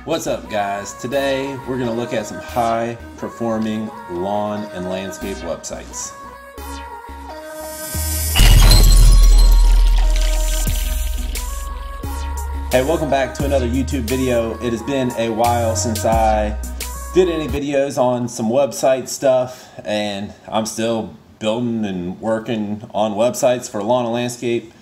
What's up, guys? Today we're going to look at some high performing lawn and landscape websites. Hey, welcome back to another YouTube video. It has been a while since I did any videos on some website stuff, and I'm still building and working on websites for lawn and landscape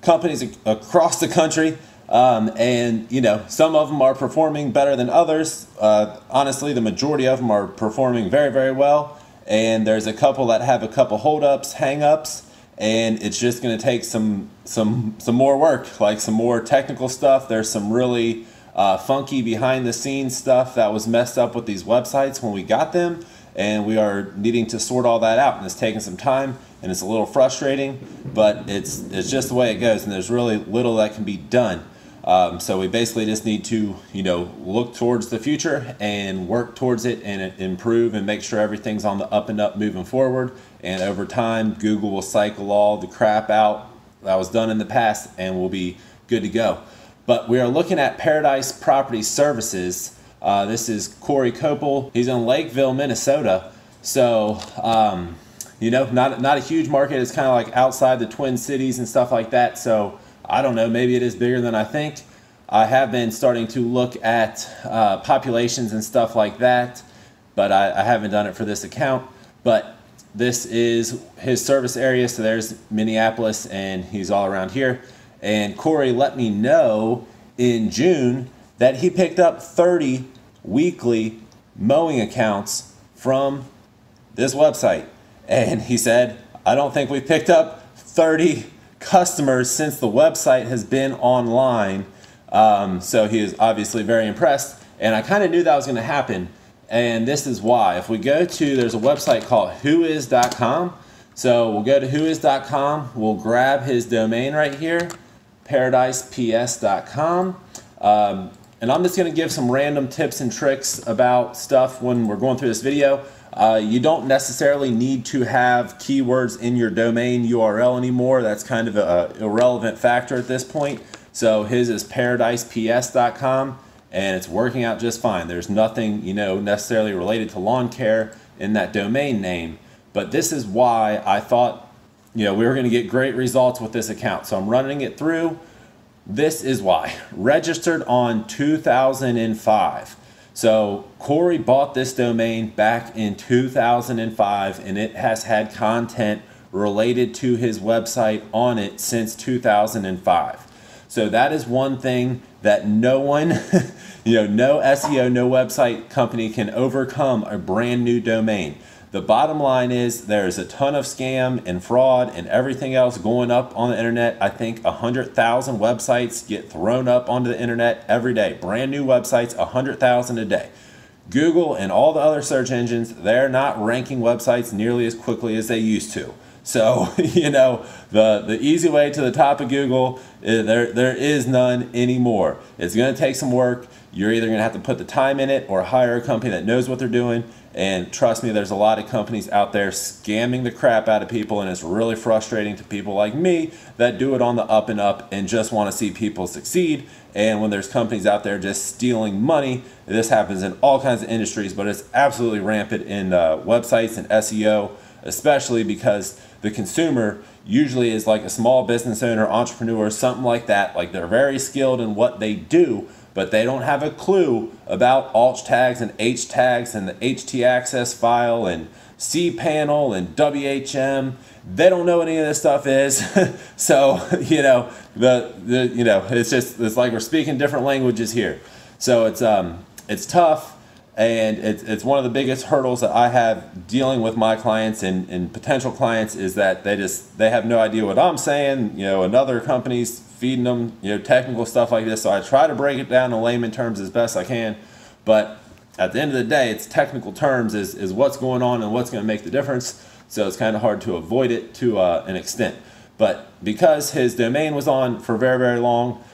companies across the country. And you know, some of them are performing better than others. Honestly, the majority of them are performing very, very well. And there's a couple that have a couple holdups, hang-ups, and it's just going to take some more work, like some more technical stuff. There's some really funky behind-the-scenes stuff that was messed up with these websites when we got them, and we are needing to sort all that out. And it's taking some time, and it's a little frustrating, but it's just the way it goes, and there's really little that can be done. So we basically just need to, look towards the future and work towards it and improve and make sure everything's on the up and up moving forward. And over time, Google will cycle all the crap out that was done in the past and we'll be good to go. But we are looking at Paradise Property Services. This is Corey Copel. He's in Lakeville, Minnesota. So, not a huge market. It's kind of like outside the Twin Cities and stuff like that. So I don't know, maybe it is bigger than I think. I have been starting to look at populations and stuff like that, but I haven't done it for this account. But this is his service area, so there's Minneapolis, and he's all around here. And Corey let me know in June that he picked up 30 weekly mowing accounts from this website. And he said, I don't think we picked up 30 customers since the website has been online. So he is obviously very impressed, and I kind of knew that was going to happen, and this is why. If we go to, there's a website called whois.com. So we'll go to whois.com, we'll grab his domain right here, paradiseps.com, and I'm just going to give some random tips and tricks about stuff when we're going through this video. You don't necessarily need to have keywords in your domain URL anymore. That's kind of an irrelevant factor at this point. So his is paradiseps.com, and it's working out just fine. There's nothing, necessarily related to lawn care in that domain name. But this is why I thought, we were going to get great results with this account. So I'm running it through. This is why. Registered on 2005. So Corey bought this domain back in 2005, and it has had content related to his website on it since 2005. So that is one thing that no one, no SEO, no website company can overcome a brand new domain. The bottom line is there's a ton of scam and fraud and everything else going up on the internet. I think 100,000 websites get thrown up onto the internet every day. Brand new websites, 100,000 a day. Google and all the other search engines, they're not ranking websites nearly as quickly as they used to. So, the easy way to the top of Google, there is none anymore. It's going to take some work. You're either going to have to put the time in it or hire a company that knows what they're doing. And trust me, there's a lot of companies out there scamming the crap out of people, and it's really frustrating to people like me that do it on the up and up and just want to see people succeed. And when there's companies out there just stealing money, this happens in all kinds of industries, but it's absolutely rampant in websites and SEO, especially because the consumer usually is like a small business owner, entrepreneur, something like that. Like, they're very skilled in what they do, but they don't have a clue about alt tags and H tags and the htaccess file and cPanel and WHM. They don't know what any of this stuff is. So, it's like we're speaking different languages here. So it's tough. And it's one of the biggest hurdles that I have dealing with my clients and potential clients is that they have no idea what I'm saying. Another company's feeding them, technical stuff like this. So I try to break it down in layman terms as best I can. But at the end of the day, it's technical terms is what's going on and what's going to make the difference. So it's kind of hard to avoid it to an extent. But because his domain was on for very, very long,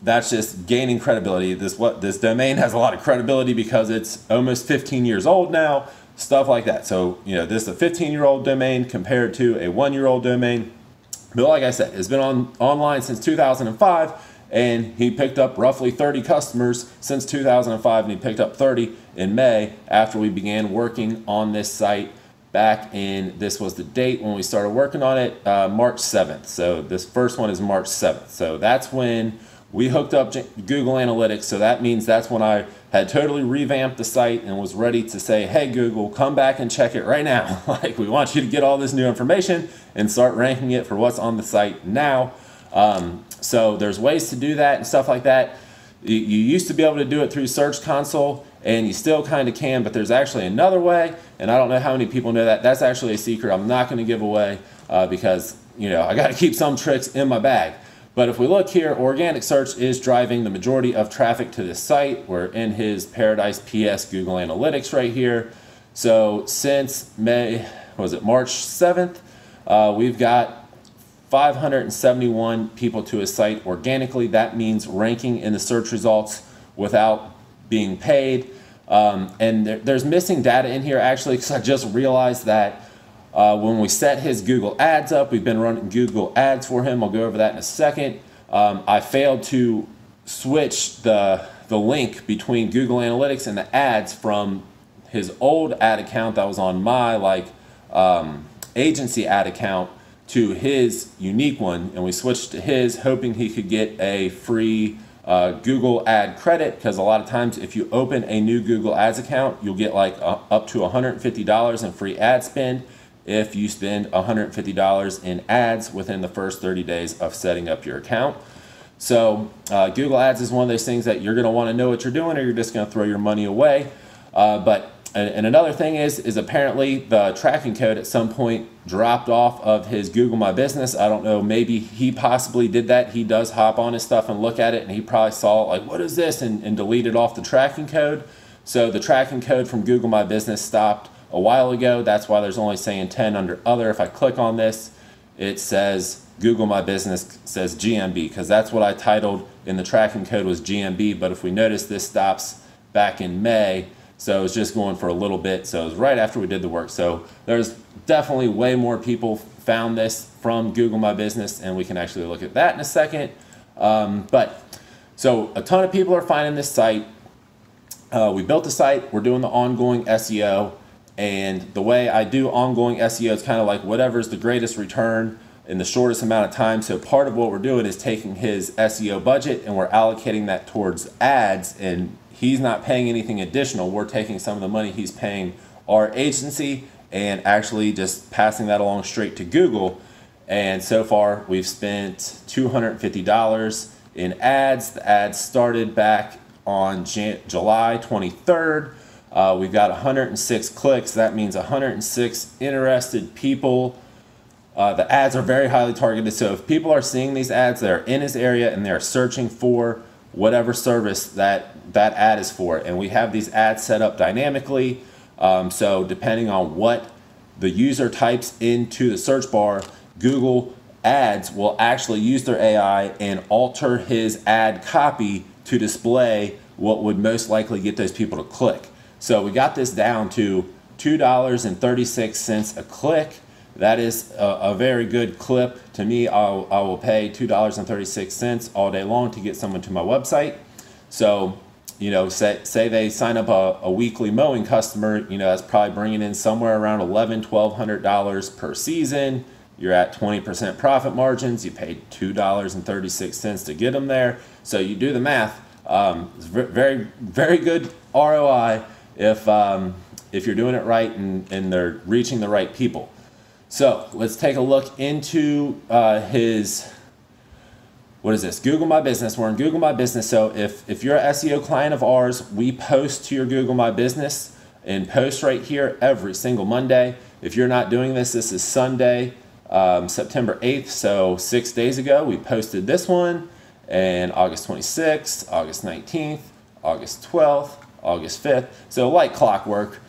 that's just gaining credibility. This domain has a lot of credibility because it's almost 15 years old now, stuff like that. So, this is a 15-year-old domain compared to a 1-year-old domain. But like I said, it's been online since 2005, and he picked up roughly 30 customers since 2005, and he picked up 30 in May after we began working on this site back in, this was the date when we started working on it, March 7th. So this first one is March 7th. So that's when we hooked up Google Analytics. So that means that's when I had totally revamped the site and was ready to say, hey Google, come back and check it right now. Like, we want you to get all this new information and start ranking it for what's on the site now. So there's ways to do that and stuff like that. You used to be able to do it through Search Console, and you still kind of can, but there's actually another way, and I don't know how many people know that. That's actually a secret I'm not going to give away because, you know, I got to keep some tricks in my bag. But if we look here, organic search is driving the majority of traffic to this site. We're in his Paradise PS Google Analytics right here. So since March 7th, we've got 571 people to his site organically. That means ranking in the search results without being paid. And there's missing data in here actually, because I just realized that when we set his Google Ads up, we've been running Google Ads for him. I'll go over that in a second. I failed to switch the link between Google Analytics and the ads from his old ad account that was on my agency ad account to his unique one, and we switched to his, hoping he could get a free Google ad credit, because a lot of times if you open a new Google Ads account, you'll get like up to $150 in free ad spend if you spend $150 in ads within the first 30 days of setting up your account. So Google Ads is one of those things that you're going to want to know what you're doing, or you're just going to throw your money away. And another thing is apparently the tracking code at some point dropped off of his Google My Business. I don't know, maybe he possibly did that. He does hop on his stuff and look at it, and he probably saw like, what is this, and deleted off the tracking code. So the tracking code from Google My Business stopped a while ago. That's why there's only saying 10 under other. If I click on this, it says Google My Business says GMB, because that's what I titled in the tracking code was GMB. But if we notice, this stops back in May. So it's just going for a little bit. So it was right after we did the work. So there's definitely way more people found this from Google My Business, and we can actually look at that in a second. So a ton of people are finding this site. We built the site. We're doing the ongoing SEO. And the way I do ongoing SEO is kind of like whatever's the greatest return in the shortest amount of time. So part of what we're doing is taking his SEO budget and we're allocating that towards ads, and he's not paying anything additional. We're taking some of the money he's paying our agency and actually just passing that along straight to Google. And so far we've spent $250 in ads. The ads started back on July 23rd. We've got 106 clicks. That means 106 interested people. The ads are very highly targeted. So if people are seeing these ads, they're in his area and they're searching for whatever service that ad is for. And we have these ads set up dynamically. So depending on what the user types into the search bar, Google Ads will actually use their AI and alter his ad copy to display what would most likely get those people to click. So we got this down to $2.36 a click. That is a very good clip. To me, I will pay $2.36 all day long to get someone to my website. So, you know, say they sign up a weekly mowing customer, you know, that's probably bringing in somewhere around $1,200 per season. You're at 20% profit margins. You paid $2.36 to get them there. So you do the math. It's very, very good ROI if you're doing it right and they're reaching the right people. So let's take a look into his, what is this? Google My Business. We're in Google My Business. So if you're an SEO client of ours, we post to your Google My Business and post right here every single Monday. If you're not doing this, this is Sunday, September 8th. So 6 days ago, we posted this one, and August 26th, August 19th, August 12th, August 5th. So like clockwork.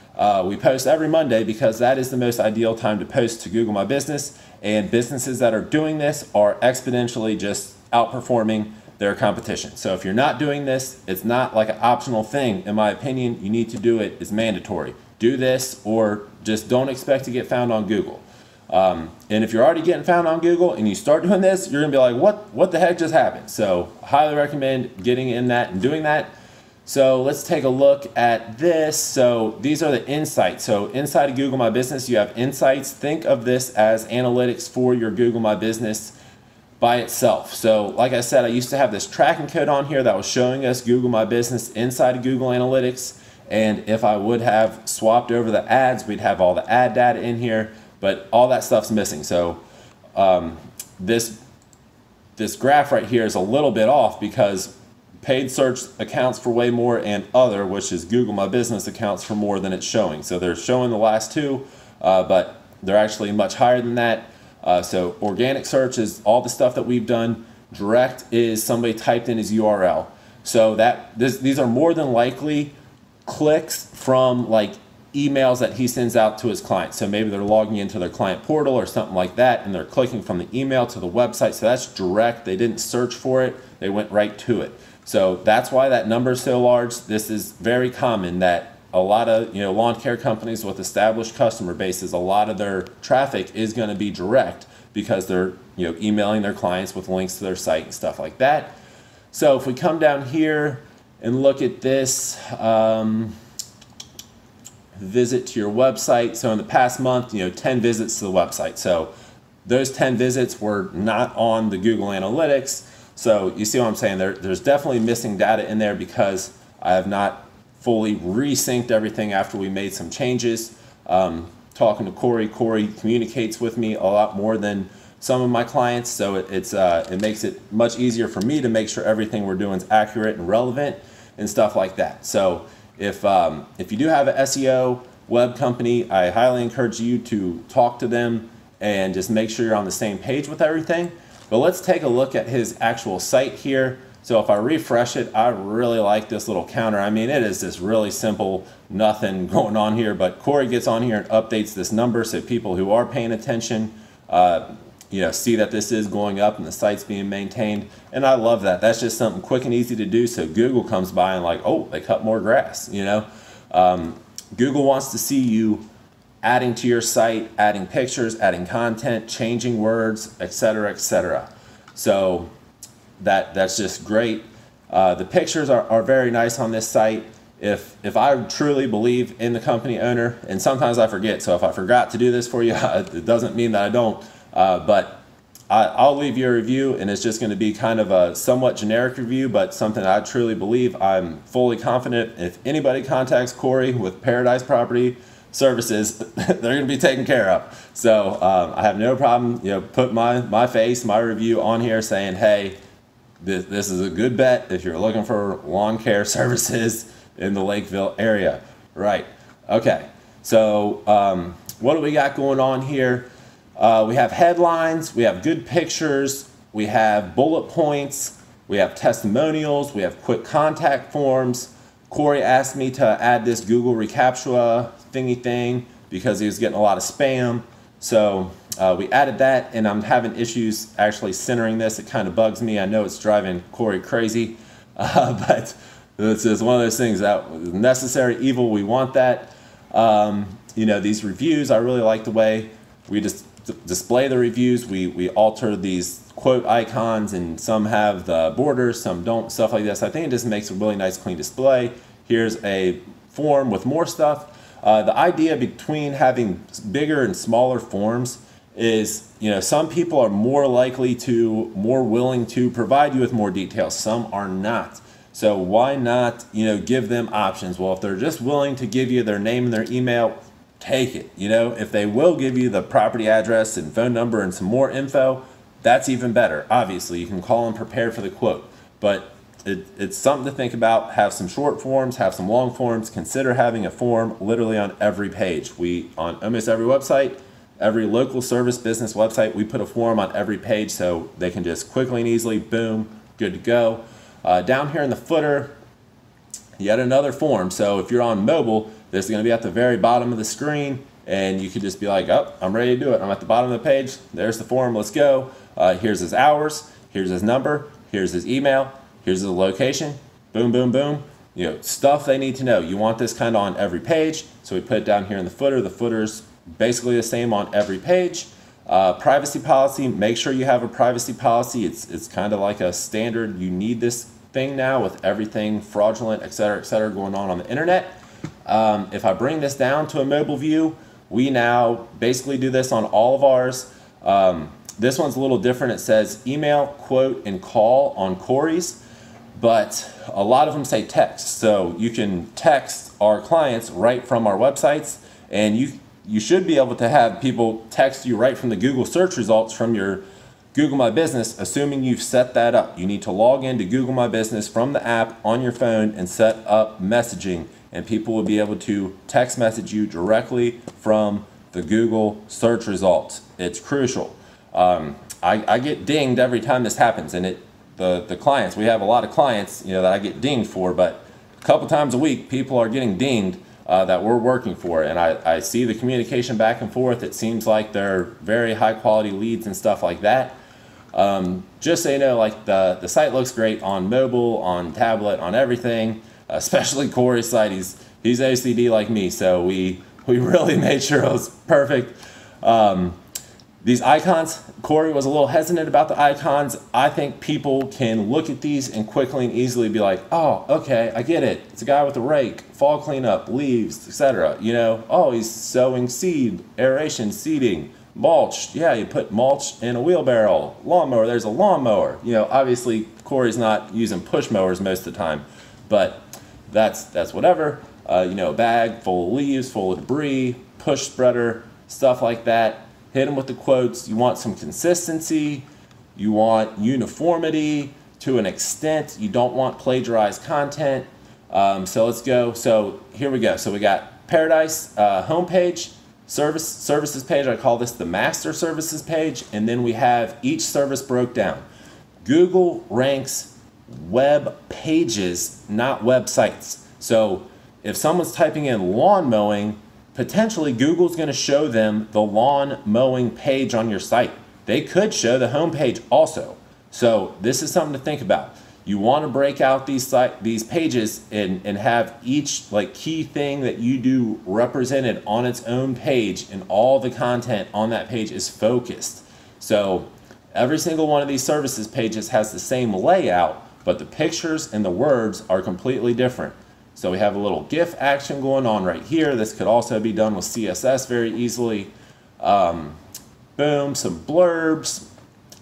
We post every Monday because that is the most ideal time to post to Google My Business, and businesses that are doing this are exponentially just outperforming their competition. So if you're not doing this, it's not like an optional thing. In my opinion, you need to do it. It's mandatory. Do this or just don't expect to get found on Google. And if you're already getting found on Google and you start doing this, you're gonna be like, what the heck just happened? So highly recommend getting in that and doing that. So let's take a look at this. So these are the insights. So inside of Google My Business, you have insights. Think of this as analytics for your Google My Business by itself. So like I said, I used to have this tracking code on here that was showing us Google My Business inside of Google Analytics. And if I would have swapped over the ads, we'd have all the ad data in here, but all that stuff's missing. So this graph right here is a little bit off because paid search accounts for way more, and other, which is Google My Business, accounts for more than it's showing. So they're showing the last two, but they're actually much higher than that. So organic search is all the stuff that we've done. Direct is somebody typed in his URL. So these are more than likely clicks from like emails that he sends out to his clients. So maybe they're logging into their client portal or something like that, and they're clicking from the email to the website. So that's direct. They didn't search for it. They went right to it. So that's why that number is so large. This is very common that a lot of lawn care companies with established customer bases, a lot of their traffic is going to be direct because they're emailing their clients with links to their site and stuff like that. So if we come down here and look at this, visit to your website. So in the past month, 10 visits to the website. So those 10 visits were not on the Google Analytics. So you see what I'm saying? There's definitely missing data in there because I have not fully resynced everything after we made some changes. Talking to Corey communicates with me a lot more than some of my clients, so it makes it much easier for me to make sure everything we're doing is accurate and relevant and stuff like that. So if you do have an SEO web company, I highly encourage you to talk to them and just make sure you're on the same page with everything. But let's take a look at his actual site here. So if I refresh it, I really like this little counter. I mean, it is just really simple, nothing going on here, but Corey gets on here and updates this number so people who are paying attention see that this is going up and the site's being maintained. And I love that. That's just something quick and easy to do. So Google comes by and like, oh, they cut more grass, Google wants to see you adding to your site, adding pictures, adding content, changing words, etc., etc. So that's just great. The pictures are very nice on this site. If I truly believe in the company owner, and sometimes I forget, so if I forgot to do this for you, it doesn't mean that I don't, but I'll leave you a review, and it's just going to be kind of a somewhat generic review, but something I truly believe. I'm fully confident if anybody contacts Corey with Paradise Property Services, they're going to be taken care of. So I have no problem, put my face, my review on here saying, hey, this is a good bet if you're looking for lawn care services in the Lakeville area. Right. Okay. So what do we got going on here? We have headlines, we have good pictures, we have bullet points, we have testimonials, we have quick contact forms. Corey asked me to add this Google reCAPTCHA thingy thing because he was getting a lot of spam. So we added that, and I'm having issues actually centering this. It kind of bugs me. I know it's driving Corey crazy, but it's just one of those things that necessary evil. We want that. These reviews, I really like the way we just display the reviews. We alter these quote icons, and some have the borders, some don't, stuff like this. I think it just makes a really nice clean display. Here's a form with more stuff. The idea between having bigger and smaller forms is, some people are more willing to provide you with more details. Some are not. So why not, give them options? Well, if they're just willing to give you their name and their email, take it. If they will give you the property address and phone number and some more info, that's even better. Obviously, you can call them prepared for the quote, but it's something to think about. Have some short forms, have some long forms. Consider having a form literally on every page. On almost every website, every local service business website, we put a form on every page so they can just quickly and easily, boom, good to go. Down here in the footer, yet another form. So if you're on mobile, this is going to be at the very bottom of the screen, and you could just be like, oh, I'm ready to do it. I'm at the bottom of the page. There's the form. Let's go. Here's his hours. Here's his number. Here's his email. Here's the location. Boom, boom, boom. Stuff they need to know. You want this kind of on every page, so we put it down here in the footer. The footer's basically the same on every page. Privacy policy, make sure you have a privacy policy. It's kind of like a standard. You need this thing now with everything fraudulent, et cetera, going on the internet. If I bring this down to a mobile view, we now basically do this on all of ours. This one's a little different. It says email, quote, and call on Corey's, but a lot of them say text. So you can text our clients right from our websites, and you should be able to have people text you right from the Google search results from your Google My Business, assuming you've set that up. You need to log into Google My Business from the app on your phone and set up messaging, and people will be able to text message you directly from the Google search results. It's crucial. I get dinged every time this happens, and the clients, we have a lot of clients, that I get dinged for, but a couple times a week people are getting dinged that we're working for, and I see the communication back and forth. It seems like they're very high quality leads and stuff like that. Just so you know, like the site looks great on mobile, on tablet, on everything, especially Corey's site. He's OCD like me, so we really made sure it was perfect. These icons, Corey was a little hesitant about the icons. I think people can look at these and quickly and easily be like, oh, okay, I get it. It's a guy with a rake, fall cleanup, leaves, etc. Oh, he's sowing seed, aeration, seeding, mulch. Yeah, you put mulch in a wheelbarrow. Lawnmower, there's a lawnmower. Obviously Corey's not using push mowers most of the time, but that's whatever. A bag full of leaves, full of debris, push spreader, stuff like that. Hit them with the quotes. You want some consistency. You want uniformity to an extent. You don't want plagiarized content. So let's go. So here we go. So we got Paradise homepage, services page. I call this the master services page. And then we have each service broke down. Google ranks web pages, not websites. So if someone's typing in lawn mowing, potentially Google's going to show them the lawn mowing page on your site. They could show the home page also. So this is something to think about. You want to break out these pages and have each key thing that you do represented on its own page, and all the content on that page is focused. So every single one of these services pages has the same layout, but the pictures and the words are completely different. So we have a little GIF action going on right here. This could also be done with CSS very easily. Boom, some blurbs,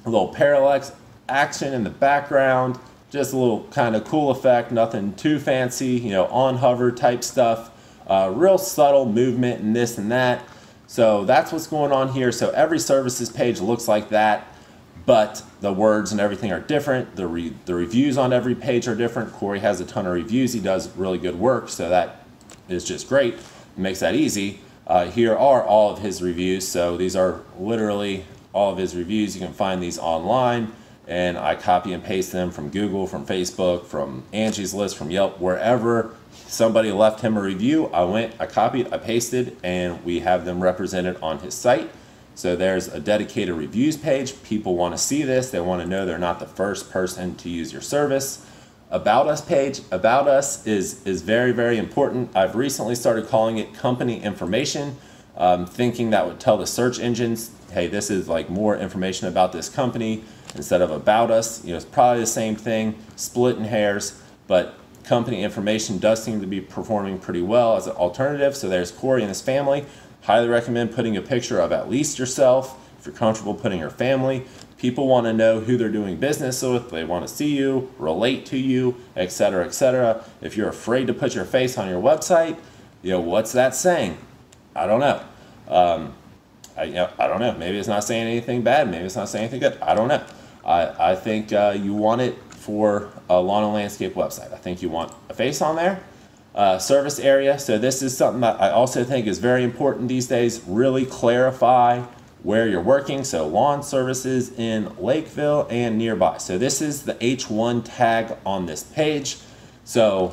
a little parallax action in the background, just a little kind of cool effect, nothing too fancy, on hover type stuff. Real subtle movement and this and that. So that's what's going on here. So every services page looks like that, but the words and everything are different. The reviews on every page are different. Corey has a ton of reviews. He does really good work, so that is just great. It makes that easy. Here are all of his reviews. So these are literally all of his reviews. You can find these online, and I copy and paste them from Google, from Facebook, from Angie's List, from Yelp, wherever somebody left him a review. I copied, I pasted, and we have them represented on his site. So there's a dedicated reviews page. People want to see this. They want to know they're not the first person to use your service. About Us page. About Us is very, very important. I've recently started calling it company information, thinking that would tell the search engines, hey, this is more information about this company instead of about us. It's probably the same thing, splitting hairs, but company information does seem to be performing pretty well as an alternative. So there's Corey and his family. Highly recommend putting a picture of at least yourself. If you're comfortable putting your family, people want to know who they're doing business with. They want to see you, relate to you, etc., etc. If you're afraid to put your face on your website, what's that saying? I don't know. I don't know. Maybe it's not saying anything bad. Maybe it's not saying anything good. I don't know. I think you want it for a lawn and landscape website. I think you want a face on there. Service area. So this is something that I also think is very important these days. Really clarify where you're working. So lawn services in Lakeville and nearby. So this is the H1 tag on this page. So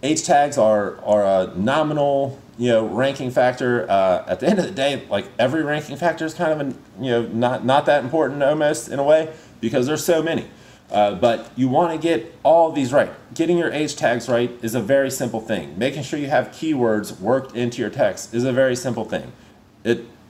H tags are a nominal ranking factor. At the end of the day, every ranking factor is kind of not that important almost in a way, because there's so many. But you want to get all of these right. Getting your H tags right is a very simple thing. Making sure you have keywords worked into your text is a very simple thing.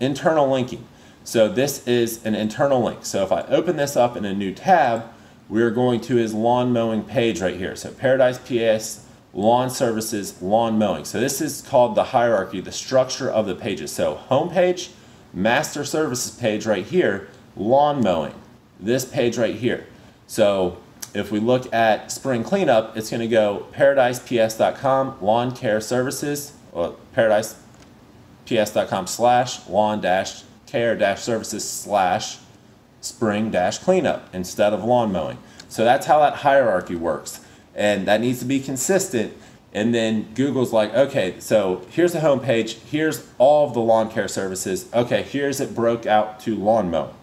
Internal linking. So this is an internal link. So if I open this up in a new tab, we're going to his lawn mowing page right here. So Paradise PS, lawn services, lawn mowing. So this is called the hierarchy, the structure of the pages. So home page, master services page right here, lawn mowing, this page right here. So if we look at spring cleanup, it's going to go paradiseps.com, lawn care services, or paradiseps.com/lawn-care-services/spring-cleanup instead of lawn mowing. So that's how that hierarchy works. And that needs to be consistent. And then Google's like, okay, so here's the home page, here's all of the lawn care services. Okay, here's it broke out to lawn mowing.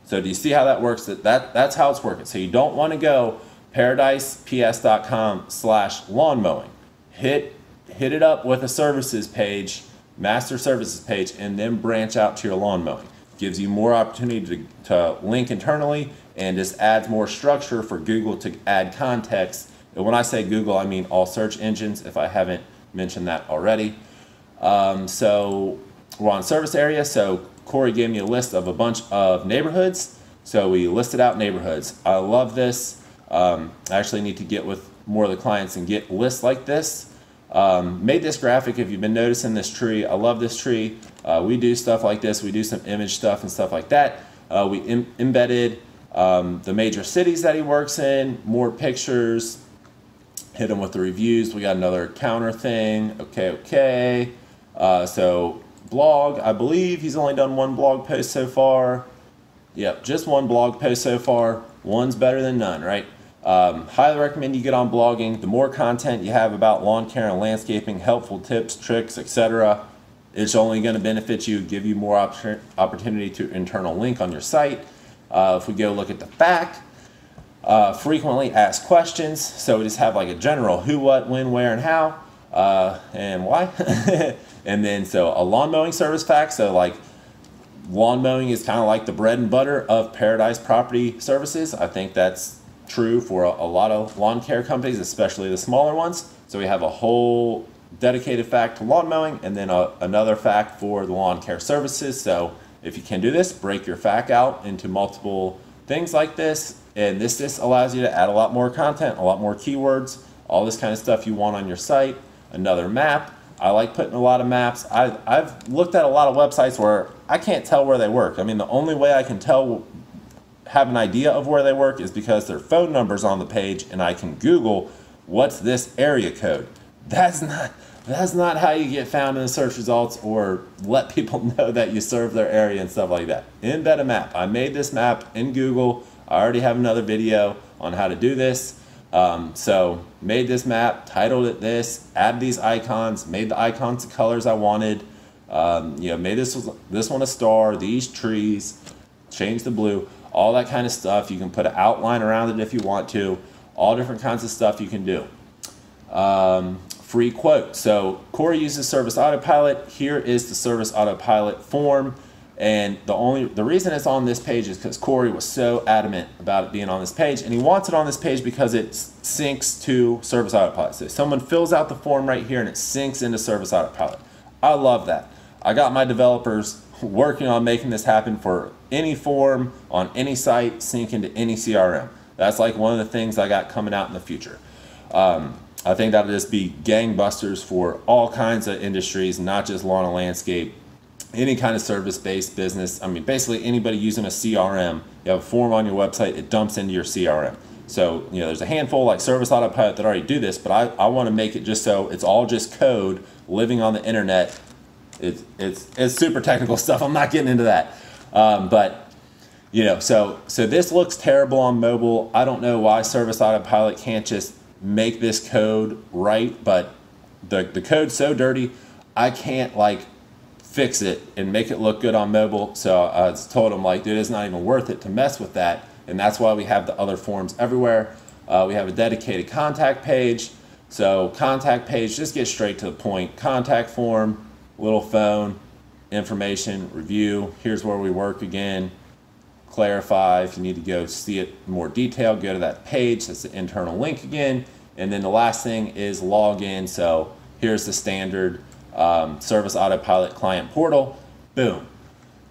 So do you see how that works? That's how it's working. So you don't want to go paradiseps.com/lawn mowing. Hit it up with a services page, master services page, and then branch out to your lawn mowing. Gives you more opportunity to link internally, and just adds more structure for Google to add context. And when I say Google, I mean all search engines, if I haven't mentioned that already. So we're on service area. So Corey gave me a list of a bunch of neighborhoods. So we listed out neighborhoods. I love this. I actually need to get with more of the clients and get lists like this. Made this graphic if you've been noticing this tree. I love this tree. We do stuff like this. We do some image stuff and stuff like that. We embedded the major cities that he works in, more pictures, hit him with the reviews. We got another counter thing. Okay. So blog, I believe he's only done one blog post so far. Yep, just one blog post so far. One's better than none, right? Highly recommend you get on blogging. The more content you have about lawn care and landscaping, helpful tips, tricks, etc., it's only going to benefit you, give you more opportunity to internal link on your site. If we go look at the back, frequently asked questions. So we just have like a general who, what, when, where, and how, and why. And then so a lawn mowing service fact. So like lawn mowing is kind of like the bread and butter of Paradise Property Services. I think that's true for a lot of lawn care companies, especially the smaller ones. So we have a whole dedicated fact to lawn mowing, and then another fact for the lawn care services. So if you can do this, break your fact out into multiple things like this, and this just allows you to add a lot more content, a lot more keywords, all this kind of stuff you want on your site. Another map. I like putting a lot of maps. I've looked at a lot of websites where I can't tell where they work. I mean, the only way I can have an idea of where they work is because their phone number's on the page, and I can Google what's this area code. That's not how you get found in the search results or let people know that you serve their area and stuff like that. Embed a map. I made this map in Google. I already have another video on how to do this. So made this map, titled it this, add these icons, made the icons the colors I wanted. Made this one a star, these trees, change the blue, all that kind of stuff. You can put an outline around it if you want to. All different kinds of stuff you can do. Free quote. So Corey uses Service Autopilot. Here is the Service Autopilot form. And the reason it's on this page is because Corey was so adamant about it being on this page, and he wants it on this page because it syncs to Service Autopilot. So someone fills out the form right here and it syncs into Service Autopilot. I love that. I got my developers working on making this happen for any form on any site, sync into any CRM. That's like one of the things I got coming out in the future. I think that'll just be gangbusters for all kinds of industries, not just lawn and landscape. Any kind of service-based business. I mean, basically anybody using a CRM, you have a form on your website, it dumps into your CRM. So, there's a handful like Service Autopilot that already do this, but I want to make it just so it's all just code living on the internet. It's super technical stuff. I'm not getting into that. So this looks terrible on mobile. I don't know why Service Autopilot can't just make this code right, but the code's so dirty, I can't fix it and make it look good on mobile. So I told him dude, it's not even worth it to mess with that. And that's why we have the other forms everywhere. We have a dedicated contact page. So contact page, just get straight to the point. Contact form, little phone, information, review. Here's where we work again. Clarify. If you need to go see it in more detail, go to that page. That's the internal link again. And then the last thing is login. So here's the standard Service Autopilot client portal. Boom.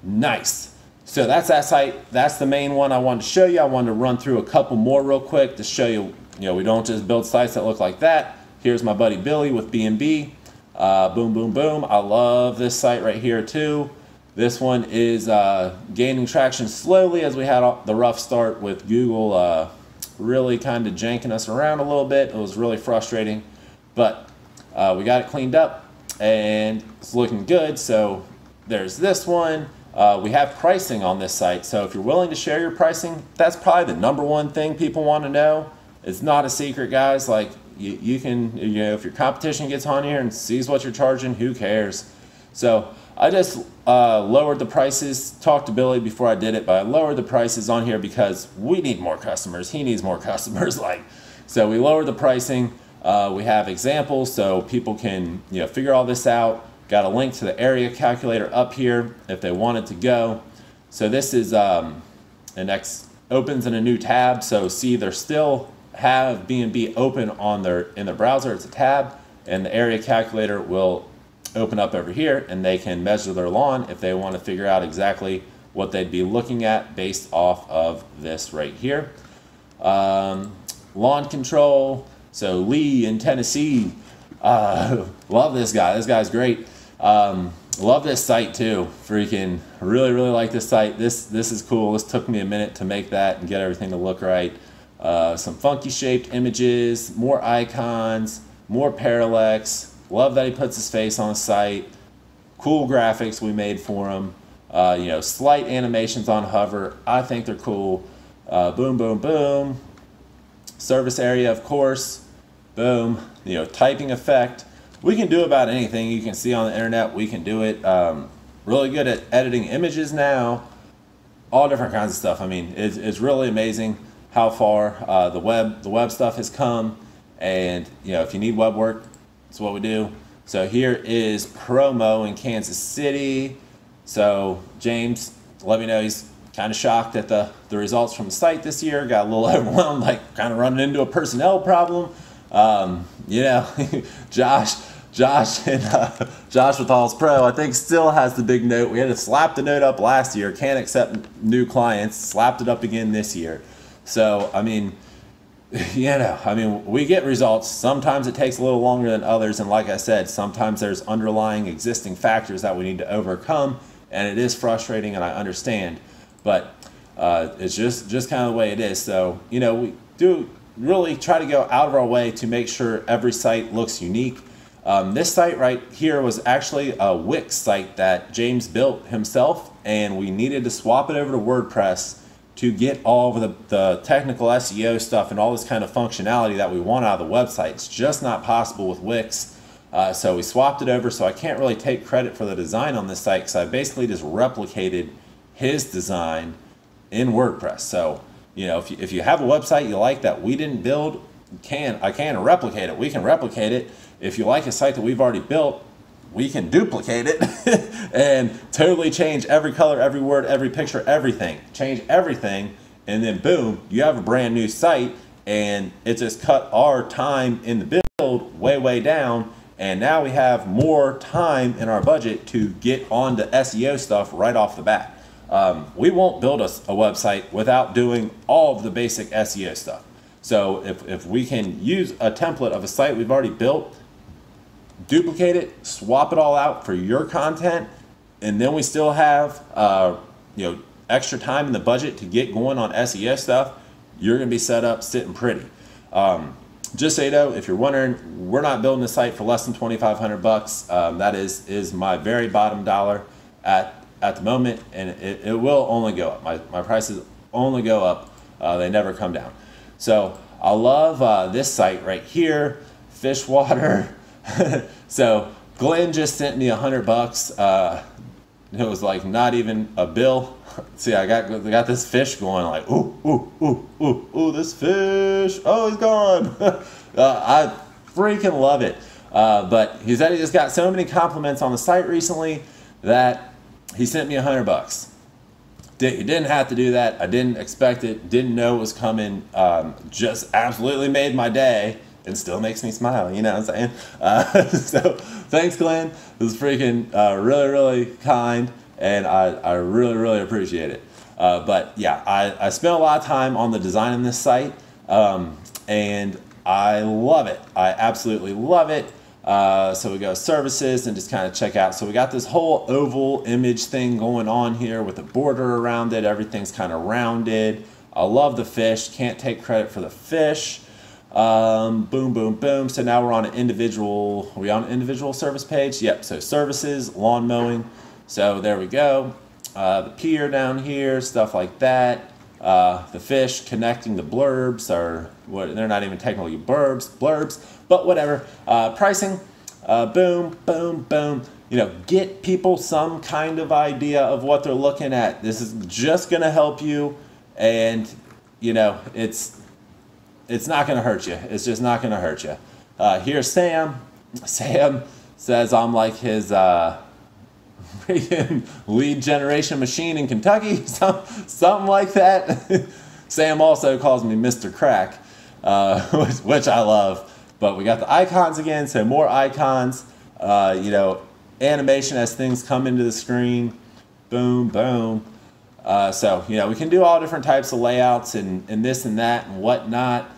Nice. So that's that site. That's the main one I wanted to show you. I wanted to run through a couple more real quick to show you, we don't just build sites that look like that. Here's my buddy Billy with B&B. Boom, boom, boom. I love this site right here too. This one is gaining traction slowly as we had the rough start with Google really kind of janking us around a little bit. It was really frustrating, but we got it cleaned up and it's looking good. So there's this one. We have pricing on this site. So if you're willing to share your pricing, that's probably the #1 thing people want to know. It's not a secret, guys. Like you can, if your competition gets on here and sees what you're charging, who cares? So I just lowered the prices, talked to Billy before I did it, but I lowered the prices on here because we need more customers. He needs more customers. So we lowered the pricing. We have examples so people can figure all this out. Got a link to the area calculator up here if they wanted to go. So this is opens in a new tab. So see, they still have B&B open on in their browser. It's a tab, and the area calculator will open up over here, and they can measure their lawn if they want to figure out exactly what they'd be looking at based off of this right here. Lawn control. So Lee in Tennessee. Love this guy. This guy's great. Love this site too. Freaking really like this site. This is cool. This took me a minute to make that and get everything to look right. Some funky shaped images, more icons, more parallax. Love that he puts his face on the site. Cool graphics we made for him. Slight animations on hover. I think they're cool. Boom, boom, boom. Service area, of course. Boom. Typing effect. We can do about anything you can see on the internet. We can do it. Really good at editing images now. All different kinds of stuff. I mean, it's really amazing how far the web stuff has come. And if you need web work, that's what we do. So here is promo in Kansas City. So James, let me know he's kind of shocked at the results from the site this year. Got a little overwhelmed, kind of running into a personnel problem. Josh with Halls Pro, I think still has the big note. We had to slap the note up last year. Can't accept new clients. Slapped it up again this year. So I mean, we get results. Sometimes it takes a little longer than others, and like I said, sometimes there's underlying existing factors that we need to overcome, and it is frustrating, and I understand, but it's just kind of the way it is. So we do really try to go out of our way to make sure every site looks unique. This site right here was actually a Wix site that James built himself, and we needed to swap it over to WordPress to get all of the technical SEO stuff and all this kind of functionality that we want out of the website. It's just not possible with Wix. So we swapped it over, so I can't really take credit for the design on this site because I basically just replicated his design in WordPress. So if you have a website you like that we didn't build, I can replicate it. We can replicate it. If you like a site that we've already built, we can duplicate it and totally change every color, every word, every picture, everything. Change everything, and then boom, you have a brand new site, and it just cut our time in the build way down, and now we have more time in our budget to get on to SEO stuff right off the bat. We won't build a website without doing all of the basic SEO stuff. So if we can use a template of a site we've already built, duplicate it, swap it all out for your content, and then we still have extra time in the budget to get going on SEO stuff, you're going to be set up sitting pretty. Just so you know, if you're wondering, we're not building a site for less than $2,500. That is my very bottom dollar at the moment, and it will only go up. My prices only go up. They never come down. So I love this site right here, Fishwater. So Glenn just sent me $100. It was like not even a bill. See, I got this fish going, like ooh, this fish. Oh, he's gone. I freaking love it. But he said he just got so many compliments on the site recently that he sent me $100. He didn't have to do that. I didn't expect it. Didn't know it was coming. Just absolutely made my day. And still makes me smile, you know what I'm saying? So thanks, Glenn. This is freaking really kind. and I really, really appreciate it. But yeah, I spent a lot of time on the design of this site, and I love it. I absolutely love it. So we go services and just kind of check out. So we got this whole oval image thing going on here with a border around it. Everything's kind of rounded. I love the fish. Can't take credit for the fish. Boom, boom, boom. So now we're on an individual. Are we on an individual service page? Yep. So services, lawn mowing. So there we go. The pier down here, stuff like that. The fish connecting the blurbs, or what? They're not even technically blurbs, but whatever. Pricing, boom, boom, boom. You know, get people some kind of idea of what they're looking at. This is just going to help you, and you know, it's not going to hurt you. It's just not going to hurt you. Here's Sam. Sam says I'm like his lead generation machine in Kentucky, something like that. Sam also calls me Mr. Crack, which I love. But we got the icons again, so more icons. You know, animation as things come into the screen. Boom, boom. So, you know, we can do all different types of layouts and this and that and whatnot.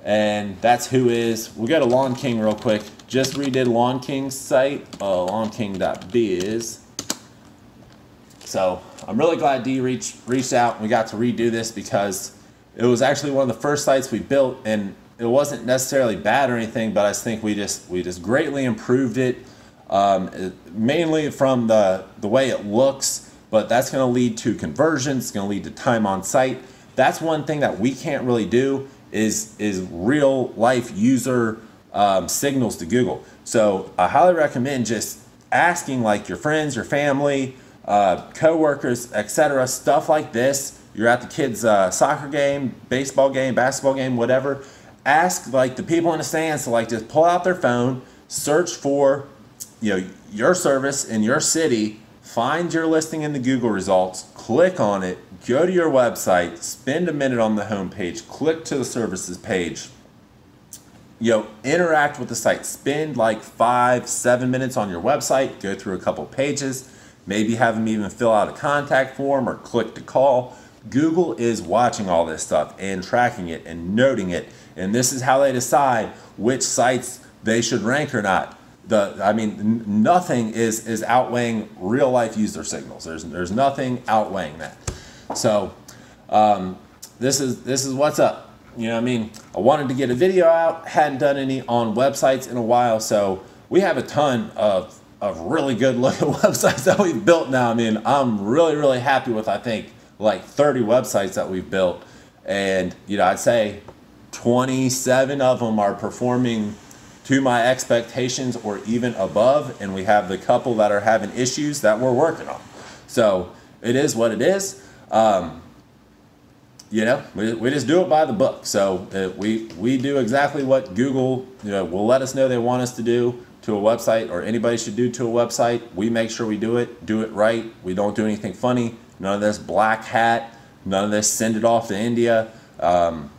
And that's Whois. We'll go to Lawn King real quick. Just redid Lawn King's site, lawnking.biz. So I'm really glad Dee reached out and we got to redo this, because it was actually one of the first sites we built, and it wasn't necessarily bad or anything, but I think we just greatly improved it, mainly from the way it looks, but that's going to lead to conversions. It's going to lead to time on site. That's one thing that we can't really do is real life user signals to Google. So I highly recommend just asking like your friends, your family, co-workers, etc., stuff like this. You're at the kids' soccer game, baseball game, basketball game, whatever. Ask like the people in the stands to like just pull out their phone, search for, you know, your service in your city, find your listing in the Google results, click on it, go to your website, spend a minute on the home page, click to the services page, you know, interact with the site, spend like 5-7 minutes on your website, go through a couple pages, maybe have them even fill out a contact form or click to call. Google is watching all this stuff and tracking it and noting it, and this is how they decide which sites they should rank or not. I mean, nothing is outweighing real life user signals. There's nothing outweighing that. So this is what's up. You know what I mean? I wanted to get a video out, hadn't done any on websites in a while, so we have a ton of really good looking websites that we've built now. I mean, I'm really happy with, I think, like 30 websites that we've built, and you know, I'd say 27 of them are performing to my expectations or even above, and we have the couple that are having issues that we're working on. So it is what it is. You know, we just do it by the book. So we do exactly what Google, you know, will let us know they want us to do to a website, or anybody should do to a website. We make sure we do it right. We don't do anything funny. None of this black hat, none of this send it off to India, none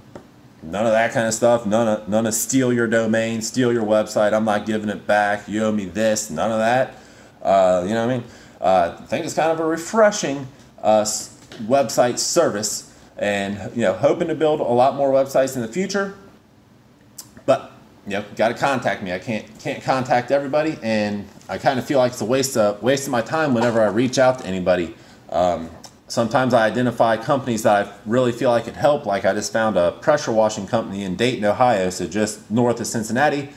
of that kind of stuff. None of steal your domain, steal your website, I'm not giving it back, you owe me this, none of that. You know what I mean? I think it's kind of a refreshing website service, and you know, hoping to build a lot more websites in the future. But you know, got to contact me. I can't contact everybody, and I kind of feel like it's a waste of my time whenever I reach out to anybody. Sometimes I identify companies that I really feel I could help. Like I just found a pressure washing company in Dayton, Ohio, so just north of Cincinnati.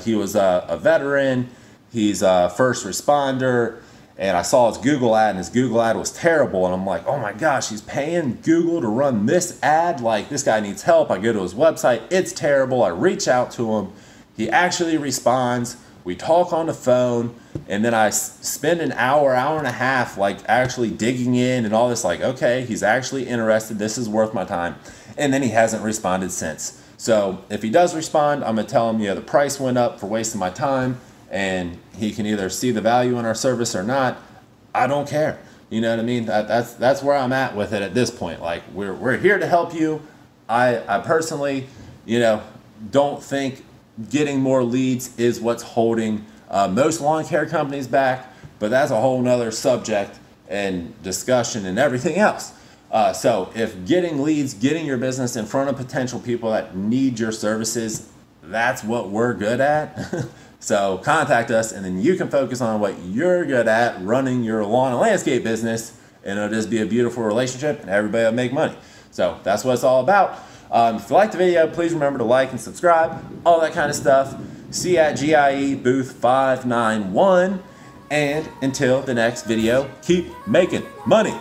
He was a veteran. He's a first responder, and I saw his Google ad, and his Google ad was terrible, and I'm like, oh my gosh, he's paying Google to run this ad? Like, this guy needs help. I go to his website, it's terrible. I reach out to him. He actually responds. We talk on the phone, and then I spend an hour and a half like actually digging in and all this, like, okay, he's actually interested, this is worth my time. And then he hasn't responded since. So if he does respond, I'm gonna tell him, you know, the price went up for wasting my time, and he can either see the value in our service or not. I don't care. You know what I mean? That's where I'm at with it at this point. Like, we're here to help you. I personally, you know, don't think getting more leads is what's holding most lawn care companies back, but that's a whole nother subject, and discussion and everything else. So if getting leads, getting your business in front of potential people that need your services, that's what we're good at. So contact us, and then you can focus on what you're good at, running your lawn and landscape business, and it'll just be a beautiful relationship and everybody will make money. So that's what it's all about. If you like the video, please remember to like and subscribe, all that kind of stuff. See you at GIE booth 591. And until the next video, keep making money.